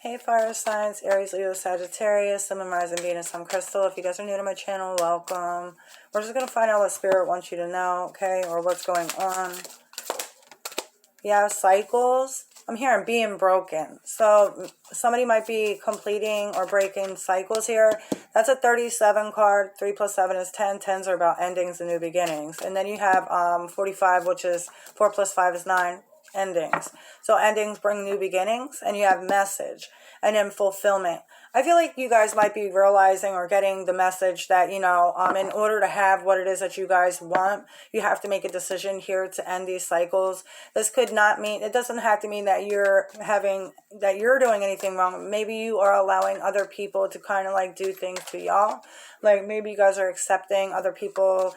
Hey fire signs, Aries, Leo, Sagittarius, Sun, Moon, Rising, Venus, I'm Crystal. If you guys are new to my channel, welcome. We're just going to find out what Spirit wants you to know, okay, or what's going on. Yeah, cycles. I'm hearing being broken. So somebody might be completing or breaking cycles here. That's a 37 card. 3 plus 7 is 10. 10s are about endings and new beginnings. And then you have 45, which is 4 plus 5 is 9. Endings. So endings bring new beginnings, and you have message and then fulfillment. I feel like you guys might be realizing or getting the message that, you know, in order to have what it is that you guys want, you have to make a decision here to end these cycles. This could not mean, it doesn't have to mean that you're doing anything wrong. Maybe you are allowing other people to kind of like do things to y'all. Like maybe you guys are accepting other people,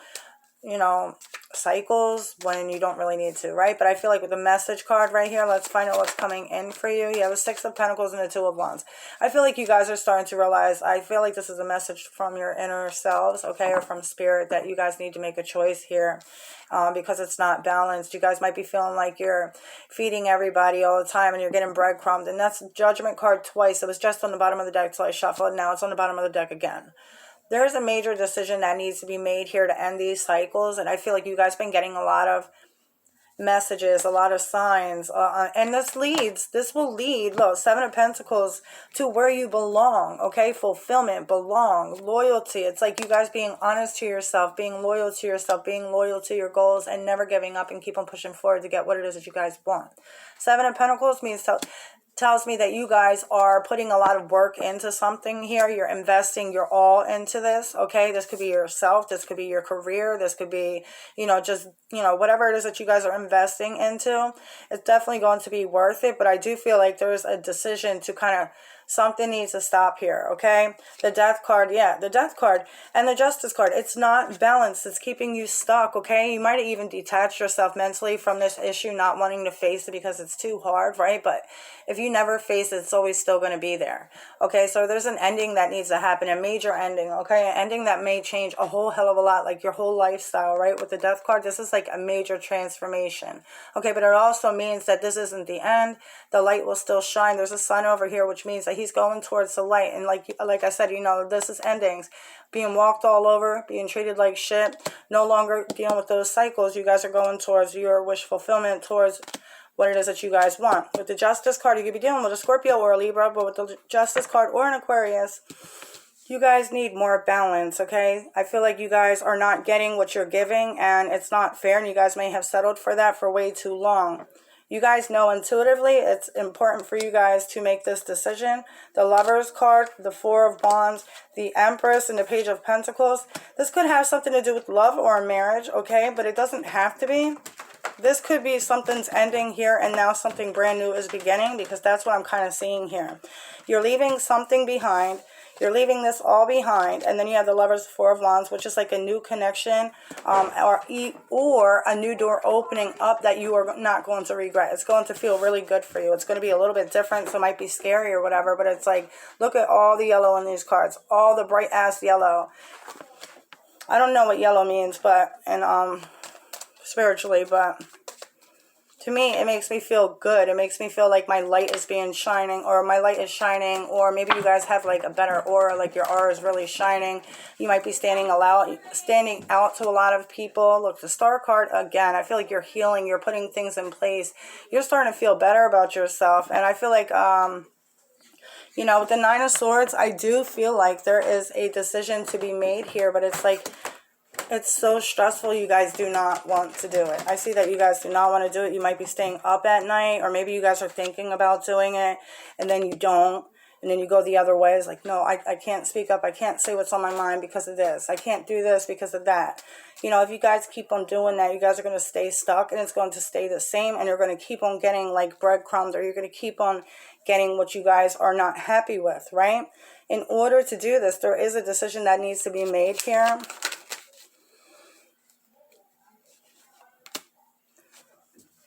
you know, cycles when you don't really need to, right? But I feel like with the message card right here, let's find out what's coming in for you. You have a 6 of Pentacles and a 2 of Wands. I feel like you guys are starting to realize, I feel like this is a message from your inner selves, okay, or from Spirit, that you guys need to make a choice here because it's not balanced. You guys might be feeling like you're feeding everybody all the time and you're getting breadcrumbed, and that's Judgment card twice. It was just on the bottom of the deck, so I shuffled. Now it's on the bottom of the deck again. There's a major decision that needs to be made here to end these cycles. And I feel like you guys been getting a lot of messages, a lot of signs. And this will lead, look, 7 of Pentacles, to where you belong, okay? Fulfillment, belong, loyalty. It's like you guys being honest to yourself, being loyal to yourself, being loyal to your goals, and never giving up and keep on pushing forward to get what it is that you guys want. 7 of Pentacles tells me that you guys are putting a lot of work into something here. You're investing your all into this, okay? This could be yourself. This could be your career. This could be, you know, just, you know, whatever it is that you guys are investing into. It's definitely going to be worth it, but I do feel like there's a decision to kind of, something needs to stop here, okay? The Death card, yeah, the Death card and the Justice card. It's not balanced. It's keeping you stuck, okay? You might have even detached yourself mentally from this issue, not wanting to face it because it's too hard, right? But if you never face it, it's always still going to be there, okay? So there's an ending that needs to happen, a major ending, okay? An ending that may change a whole hell of a lot, like your whole lifestyle, right? With the Death card, this is like a major transformation, okay? But it also means that this isn't the end. The light will still shine. There's a sun over here, which means that he's going towards the light. And like I said, you know, this is endings. Being walked all over, being treated like shit, no longer dealing with those cycles. You guys are going towards your wish fulfillment, towards what it is that you guys want. With the Justice card, you could be dealing with a Scorpio or a Libra, but with the Justice card or an Aquarius, you guys need more balance, okay? I feel like you guys are not getting what you're giving, and it's not fair, and you guys may have settled for that for way too long. You guys know intuitively it's important for you guys to make this decision. The Lovers card, the 4 of Wands, the Empress, and the Page of Pentacles. This could have something to do with love or a marriage, okay? But it doesn't have to be. This could be something's ending here and now something brand new is beginning, because that's what I'm kind of seeing here. You're leaving something behind. You're leaving this all behind. And then you have the Lovers, 4 of Wands, which is like a new connection or a new door opening up that you are not going to regret. It's going to feel really good for you. It's going to be a little bit different, so it might be scary or whatever, but it's like, look at all the yellow in these cards. All the bright ass yellow. I don't know what yellow means, but, and spiritually, but to me, it makes me feel good. It makes me feel like my light is being shining, or my light is shining, or maybe you guys have like a better aura, like your aura is really shining. You might be standing out to a lot of people. Look, the Star card again. I feel like you're healing. You're putting things in place. You're starting to feel better about yourself, and I feel like you know, with the 9 of Swords, I do feel like there is a decision to be made here, but it's like, it's so stressful. You guys do not want to do it. I see that you guys do not want to do it. You might be staying up at night, or maybe you guys are thinking about doing it and then you don't. And then you go the other way. It's like, no, I can't speak up. I can't say what's on my mind because of this. I can't do this because of that. You know, if you guys keep on doing that, you guys are going to stay stuck, and it's going to stay the same. And you're going to keep on getting like breadcrumbs, or you're going to keep on getting what you guys are not happy with, right? In order to do this, there is a decision that needs to be made here.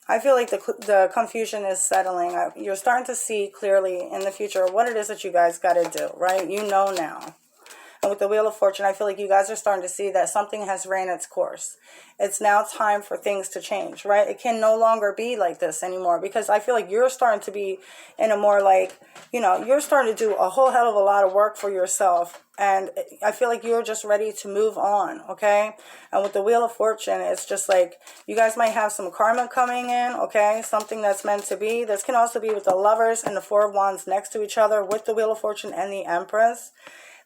I feel like the confusion is settling. You're starting to see clearly in the future what it is that you guys got to do, right? You know now. And with the Wheel of Fortune, I feel like you guys are starting to see that something has ran its course. It's now time for things to change, right? It can no longer be like this anymore, because I feel like you're starting to be in a more like you know, you're starting to do a whole hell of a lot of work for yourself. And I feel like you're just ready to move on, okay? And with the Wheel of Fortune, it's just like you guys might have some karma coming in, okay? Something that's meant to be. This can also be with the Lovers and the Four of Wands next to each other with the Wheel of Fortune and the Empress.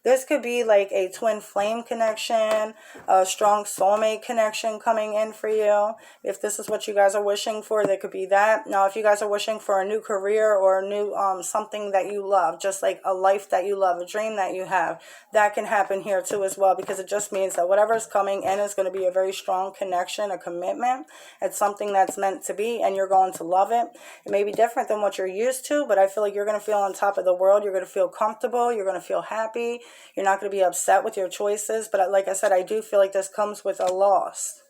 This could be like a twin flame connection, a strong soulmate connection coming in for you. If this is what you guys are wishing for, there could be that. Now, if you guys are wishing for a new career or a new something that you love, just like a life that you love, a dream that you have, that can happen here too as well, because it just means that whatever is coming in is going to be a very strong connection, a commitment. It's something that's meant to be, and you're going to love it. It may be different than what you're used to, but I feel like you're going to feel on top of the world. You're going to feel comfortable. You're going to feel happy. You're not going to be upset with your choices. But like I said, I do feel like this comes with a loss.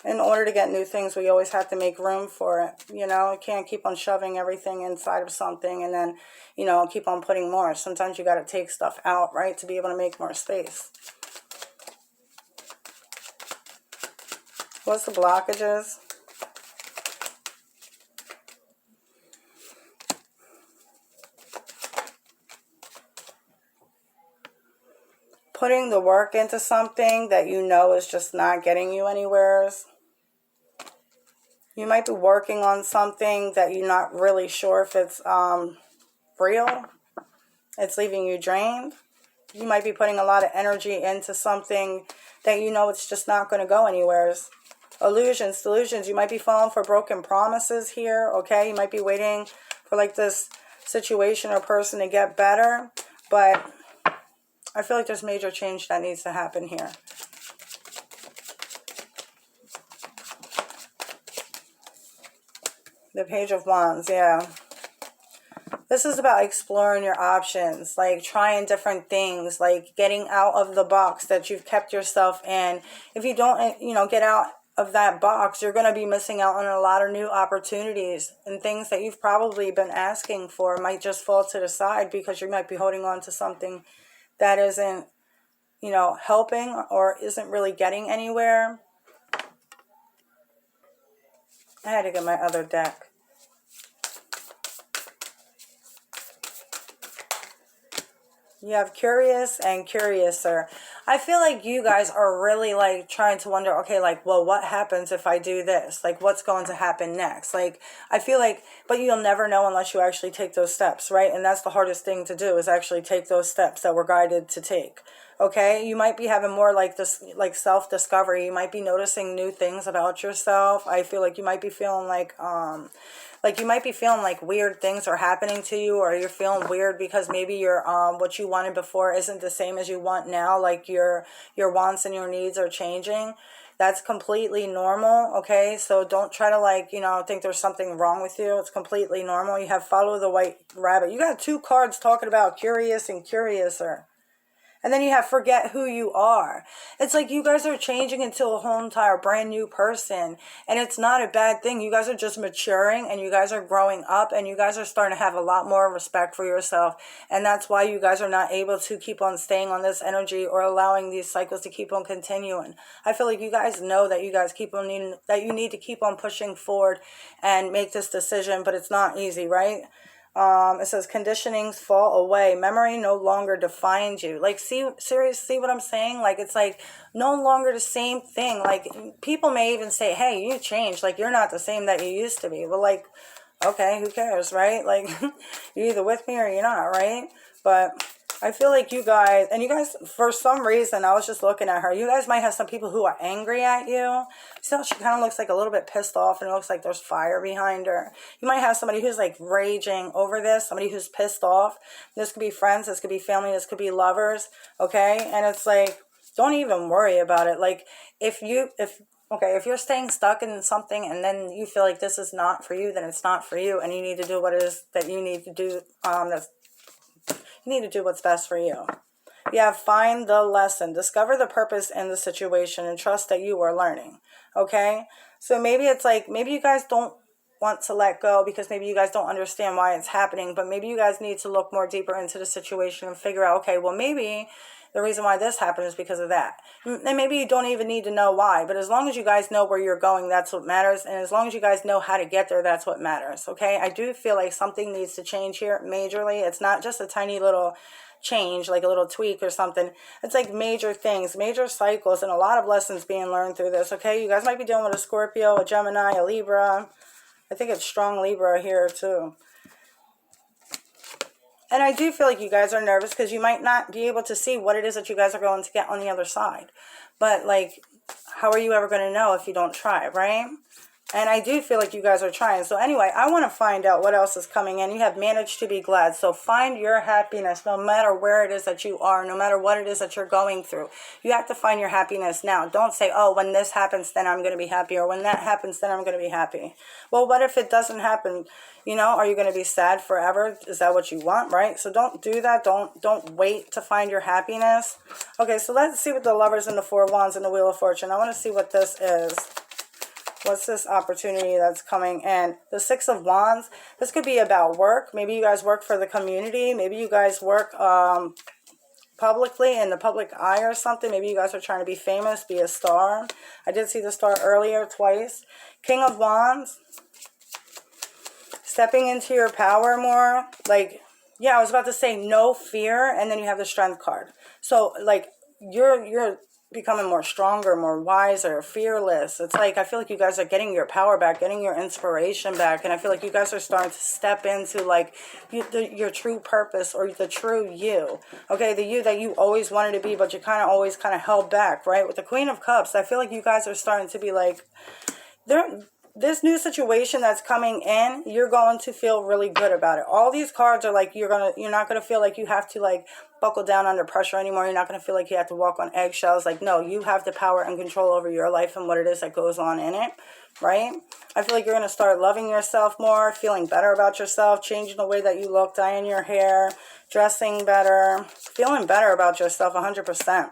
In order to get new things, we always have to make room for it. You know, you can't keep on shoving everything inside of something and then, you know, keep on putting more. Sometimes you got to take stuff out, right, to be able to make more space. What's the blockages? Putting the work into something that you know is just not getting you anywhere. You might be working on something that you're not really sure if it's real. It's leaving you drained. You might be putting a lot of energy into something that you know it's just not going to go anywhere. Illusions, delusions. You might be falling for broken promises here, okay? You might be waiting for like this situation or person to get better, but I feel like there's major change that needs to happen here. The Page of Wands, yeah. This is about exploring your options, like trying different things, like getting out of the box that you've kept yourself in. If you don't, you know, get out of that box, you're going to be missing out on a lot of new opportunities, and things that you've probably been asking for might just fall to the side because you might be holding on to something that isn't, you know, helping or isn't really getting anywhere. I had to get my other deck. You have Curious and Curiouser. I feel like you guys are really like trying to wonder, okay, like, well, what happens if I do this? Like, what's going to happen next? Like, I feel like, but you'll never know unless you actually take those steps, right? And that's the hardest thing to do, is actually take those steps that we're guided to take. Okay, you might be having more like this, like self-discovery. You might be noticing new things about yourself. I feel like you might be feeling like you might be feeling like weird things are happening to you, or you're feeling weird because maybe your what you wanted before isn't the same as you want now. Like your wants and your needs are changing. That's completely normal, okay? So don't try to, like, you know, think there's something wrong with you. It's completely normal. You have Follow the White Rabbit. You got two cards talking about Curious and Curiouser. And then you have Forget Who You Are. It's like you guys are changing into a whole entire brand new person. And it's not a bad thing. You guys are just maturing, and you guys are growing up, and you guys are starting to have a lot more respect for yourself. And that's why you guys are not able to keep on staying on this energy or allowing these cycles to keep on continuing. I feel like you guys know that you guys that you need to keep on pushing forward and make this decision, but it's not easy, right? It says conditionings fall away. Memory no longer defines you. Like, see what I'm saying? Like, it's like no longer the same thing. Like, people may even say, hey, you changed. Like, you're not the same that you used to be. Well, like, okay, who cares, right? Like, you're either with me or you're not, right? But I feel like you guys, for some reason, I was just looking at her. You guys might have some people who are angry at you. So she kind of looks like a little bit pissed off, and it looks like there's fire behind her. You might have somebody who's like raging over this, somebody who's pissed off. This could be friends, this could be family, this could be lovers, okay? And it's like, don't even worry about it. Like, if you're staying stuck in something and then you feel like this is not for you, then it's not for you, and you need to do what it is that you need to do. You need to do what's best for you. Yeah, find the lesson. Discover the purpose in the situation and trust that you are learning. Okay? So maybe it's like, maybe you guys don't want to let go because maybe you guys don't understand why it's happening, but maybe you guys need to look more deeper into the situation and figure out, okay, well, maybe The reason why this happened is because of that. And maybe you don't even need to know why, but as long as you guys know where you're going, that's what matters. And as long as you guys know how to get there, that's what matters, okay? I do feel like something needs to change here majorly. It's not just a tiny little change, like a little tweak or something. It's like major things, major cycles, and a lot of lessons being learned through this, okay? You guys might be dealing with a Scorpio, a Gemini, a Libra. I think it's strong Libra here too. And I do feel like you guys are nervous because you might not be able to see what it is that you guys are going to get on the other side. But, like, how are you ever going to know if you don't try, right? And I do feel like you guys are trying. So anyway, I want to find out what else is coming in. You have managed to be glad. So find your happiness no matter where it is that you are, no matter what it is that you're going through. You have to find your happiness now. Don't say, oh, when this happens, then I'm going to be happy. Or when that happens, then I'm going to be happy. Well, what if it doesn't happen? You know, are you going to be sad forever? Is that what you want, right? So don't do that. Don't wait to find your happiness. Okay, so let's see what the Lovers and the Four of Wands and the Wheel of Fortune. I want to see what this is. What's this opportunity that's coming in? The Six of Wands. This could be about work. Maybe you guys work for the community. Maybe you guys work publicly in the public eye or something. Maybe you guys are trying to be famous, be a star. I did see the star earlier twice. King of Wands. Stepping into your power more. Like, yeah, I was about to say no fear, and then you have the Strength card. So, like, you're becoming more stronger, more wiser, fearless. It's like, I feel like you guys are getting your power back, getting your inspiration back. And I feel like you guys are starting to step into, like, your true purpose or the true you. Okay, the you that you always wanted to be, but you kind of always kind of held back, right? With the Queen of Cups, I feel like you guys are starting to be like, this new situation that's coming in, you're going to feel really good about it. All these cards are like, you're not going to feel like you have to, like, buckle down under pressure anymore. You're not going to feel like you have to walk on eggshells. Like, no, you have the power and control over your life and what it is that goes on in it, right? I feel like you're going to start loving yourself more, feeling better about yourself, changing the way that you look, dyeing your hair, dressing better, feeling better about yourself 100%.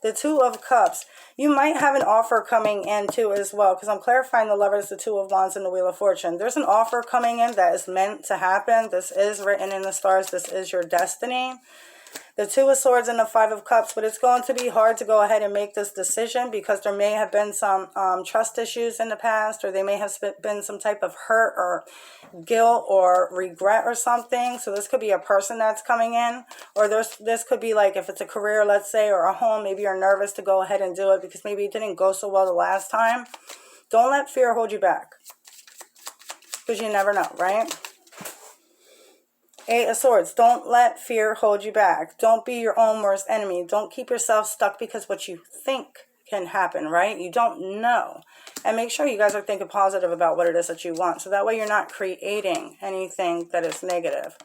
The Two of Cups. You might have an offer coming in too as well, because I'm clarifying the Lovers, the Two of Wands, and the Wheel of Fortune. There's an offer coming in that is meant to happen. This is written in the stars. This is your destiny. The Two of Swords and the Five of Cups, but it's going to be hard to go ahead and make this decision because there may have been some trust issues in the past, or there may have been some type of hurt or guilt or regret or something. So this could be a person that's coming in, or this could be like if it's a career, let's say, or a home, maybe you're nervous to go ahead and do it because maybe it didn't go so well the last time. Don't let fear hold you back because you never know, right? Eight of Swords. Don't let fear hold you back. Don't be your own worst enemy. Don't keep yourself stuck because what you think can happen, right? You don't know. And make sure you guys are thinking positive about what it is that you want. So that way you're not creating anything that is negative.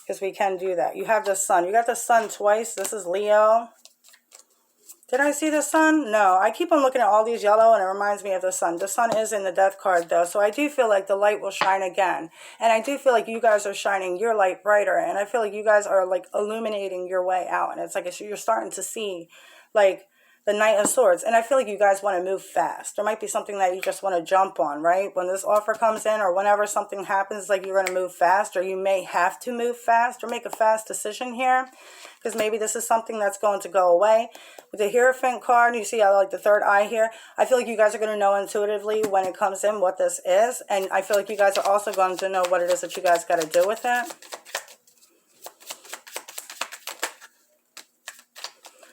Because we can do that. You have the Sun. You got the Sun twice. This is Leo. Did I see the Sun? No. I keep on looking at all these yellow and it reminds me of the Sun. The Sun is in the Death card though. So I do feel like the light will shine again. And I do feel like you guys are shining your light brighter. And I feel like you guys are like illuminating your way out. And it's like you're starting to see like the Knight of Swords. And I feel like you guys want to move fast. There might be something that you just want to jump on, right? When this offer comes in or whenever something happens, like you're going to move fast, or you may have to move fast or make a fast decision here. Because maybe this is something that's going to go away. With the Hierophant card, you see like the third eye here. I feel like you guys are going to know intuitively when it comes in what this is. And I feel like you guys are also going to know what it is that you guys got to do with it.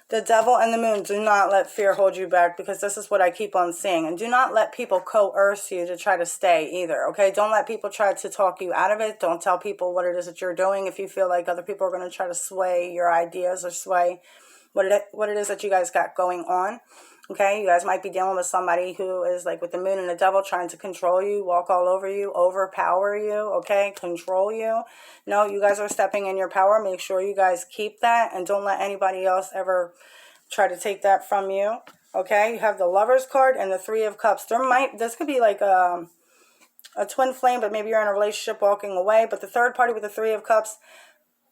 The Devil and the Moon. Do not let fear hold you back, because this is what I keep on seeing. And do not let people coerce you to try to stay either, okay? Don't let people try to talk you out of it. Don't tell people what it is that you're doing if you feel like other people are going to try to sway your ideas or sway what it is that you guys got going on. Okay, you guys might be dealing with somebody who is like with the Moon and the Devil trying to control you, walk all over you, overpower you, okay, control you. No, you guys are stepping in your power. Make sure you guys keep that and don't let anybody else ever try to take that from you. Okay, you have the Lovers card and the Three of Cups. This could be like a twin flame, but maybe you're in a relationship walking away. But the third party with the Three of Cups,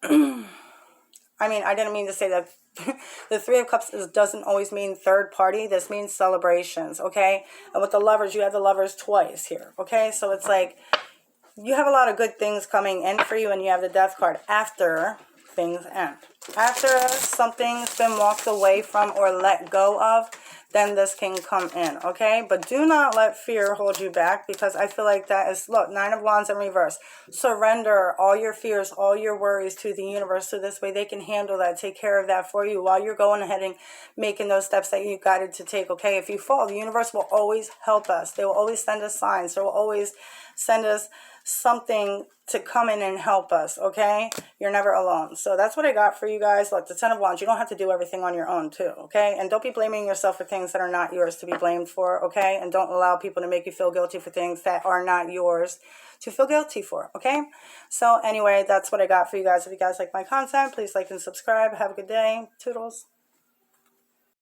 I mean, I didn't mean to say that. The Three of Cups doesn't always mean third party. This means celebrations, okay? And with the Lovers, you have the Lovers twice here, okay? So it's like you have a lot of good things coming in for you, and you have the Death card after things end. After something's been walked away from or let go of, then this can come in, okay? But do not let fear hold you back, because I feel like that is, look, 9 of Wands in reverse. Surrender all your fears, all your worries to the universe, so this way they can handle that, take care of that for you while you're going ahead and making those steps that you guided to take, okay? If you fall, the universe will always help us. They will always send us signs. They will always send us something to come in and help us, okay? You're never alone. So that's what I got for you guys. Look, the 10 of Wands, you don't have to do everything on your own too, okay? And don't be blaming yourself for things that are not yours to be blamed for, okay? And don't allow people to make you feel guilty for things that are not yours to feel guilty for, okay? So anyway, that's what I got for you guys. If you guys like my content, please like and subscribe. Have a good day. Toodles.